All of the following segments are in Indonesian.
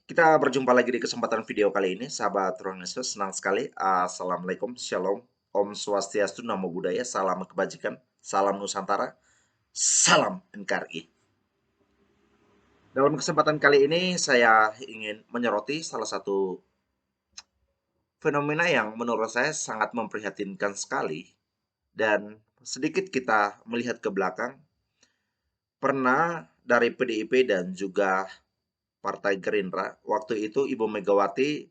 Kita berjumpa lagi di kesempatan video kali ini, sahabat Ruang Yesus. Senang sekali. Assalamualaikum, Shalom, Om Swastiastu, Namo Buddhaya, Salam Kebajikan, Salam Nusantara, Salam NKRI. Dalam kesempatan kali ini, saya ingin menyoroti salah satu fenomena yang menurut saya sangat memprihatinkan sekali. Dan sedikit kita melihat ke belakang, pernah dari PDIP dan juga Partai Gerindra, waktu itu Ibu Megawati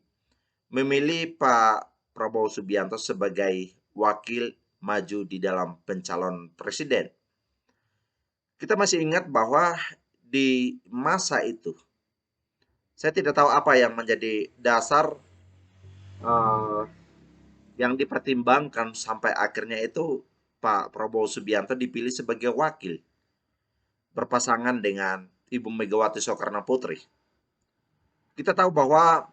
memilih Pak Prabowo Subianto sebagai wakil maju di dalam pencalon presiden. Kita masih ingat bahwa di masa itu, saya tidak tahu apa yang menjadi dasar uh, yang dipertimbangkan sampai akhirnya itu Pak Prabowo Subianto dipilih sebagai wakil berpasangan dengan Ibu Megawati Soekarno Putri. Kita tahu bahwa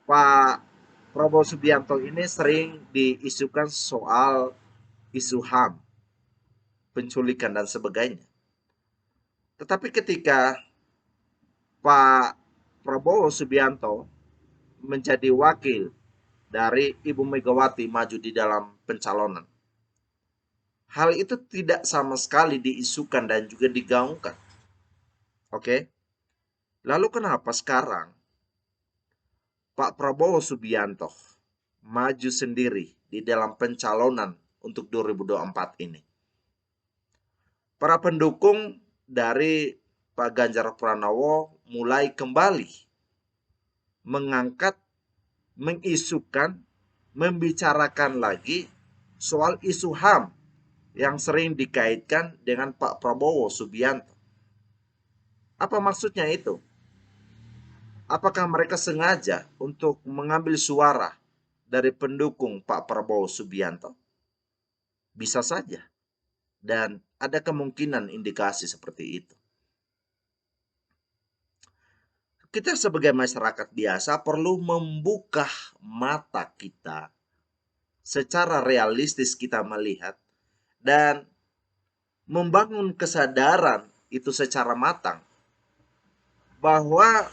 Pak Prabowo Subianto ini sering diisukan soal isu HAM, penculikan dan sebagainya. Tetapi ketika Pak Prabowo Subianto menjadi wakil dari Ibu Megawati maju di dalam pencalonan, hal itu tidak sama sekali diisukan dan juga digaungkan. Oke? Lalu kenapa sekarang Pak Prabowo Subianto maju sendiri di dalam pencalonan untuk 2024 ini? Para pendukung dari Pak Ganjar Pranowo mulai kembali mengangkat, mengisukan, membicarakan lagi soal isu HAM yang sering dikaitkan dengan Pak Prabowo Subianto. Apa maksudnya itu? Apakah mereka sengaja untuk mengambil suara dari pendukung Pak Prabowo Subianto? Bisa saja. Dan ada kemungkinan indikasi seperti itu. Kita sebagai masyarakat biasa perlu membuka mata kita secara realistis, kita melihat dan membangun kesadaran itu secara matang bahwa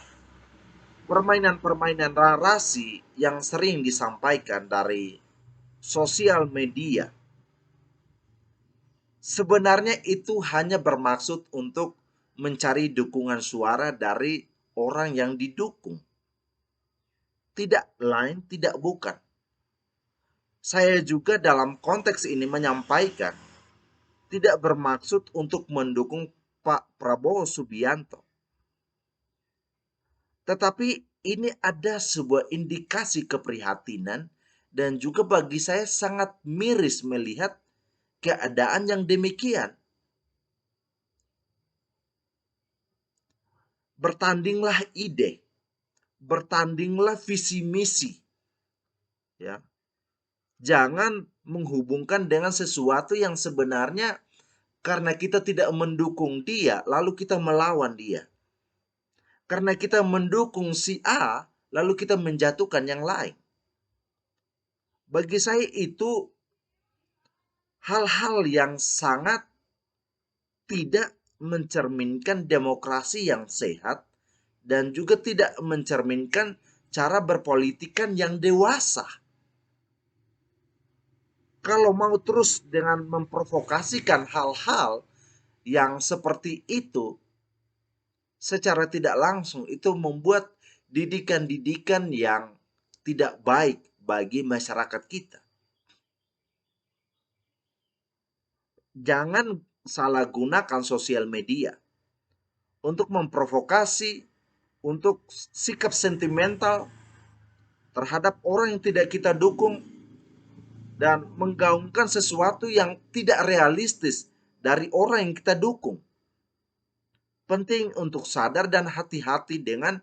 permainan-permainan narasi yang sering disampaikan dari sosial media sebenarnya itu hanya bermaksud untuk mencari dukungan suara dari orang yang didukung. Tidak lain, tidak bukan. Saya juga dalam konteks ini menyampaikan tidak bermaksud untuk mendukung Pak Prabowo Subianto. Tetapi ini ada sebuah indikasi keprihatinan dan juga bagi saya sangat miris melihat keadaan yang demikian. Bertandinglah ide, bertandinglah visi misi. Ya. Jangan menghubungkan dengan sesuatu yang sebenarnya karena kita tidak mendukung dia, lalu kita melawan dia. Karena kita mendukung si A, lalu kita menjatuhkan yang lain. Bagi saya itu hal-hal yang sangat tidak mencerminkan demokrasi yang sehat dan juga tidak mencerminkan cara berpolitikan yang dewasa. Kalau mau terus dengan memprovokasikan hal-hal yang seperti itu, secara tidak langsung itu membuat didikan-didikan yang tidak baik bagi masyarakat kita. Jangan salah gunakan sosial media untuk memprovokasi, untuk sikap sentimental terhadap orang yang tidak kita dukung dan menggaungkan sesuatu yang tidak realistis dari orang yang kita dukung. Penting untuk sadar dan hati-hati dengan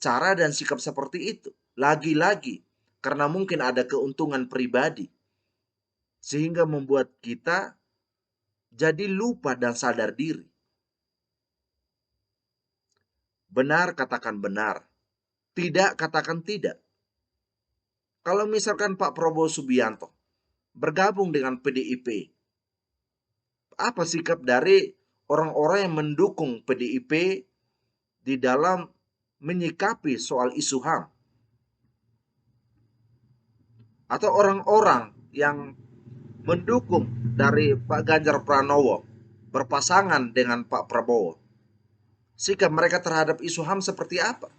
cara dan sikap seperti itu. Lagi-lagi, karena mungkin ada keuntungan pribadi. Sehingga membuat kita jadi lupa dan sadar diri. Benar katakan benar. Tidak katakan tidak. Kalau misalkan Pak Prabowo Subianto bergabung dengan PDIP, apa sikap dari orang-orang yang mendukung PDIP di dalam menyikapi soal isu HAM. Atau orang-orang yang mendukung dari Pak Ganjar Pranowo berpasangan dengan Pak Prabowo, sikap mereka terhadap isu HAM seperti apa?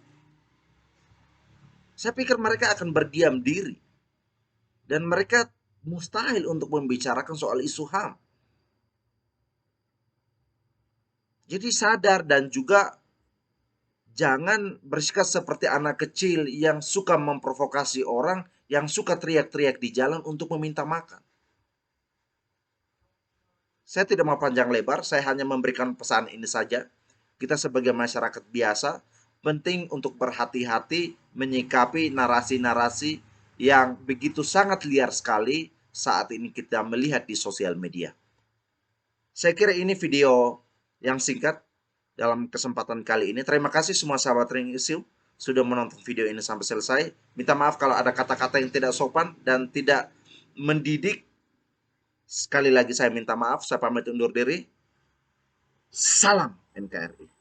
Saya pikir mereka akan berdiam diri. Dan mereka mustahil untuk membicarakan soal isu HAM. Jadi sadar dan juga jangan bersikap seperti anak kecil yang suka memprovokasi orang, yang suka teriak-teriak di jalan untuk meminta makan. Saya tidak mau panjang lebar, saya hanya memberikan pesan ini saja. Kita sebagai masyarakat biasa, penting untuk berhati-hati menyikapi narasi-narasi yang begitu sangat liar sekali saat ini kita melihat di sosial media. Saya kira ini video yang singkat dalam kesempatan kali ini. Terima kasih semua sahabat Ring Issue sudah menonton video ini sampai selesai. Minta maaf kalau ada kata-kata yang tidak sopan dan tidak mendidik. Sekali lagi saya minta maaf, saya pamit undur diri. Salam NKRI.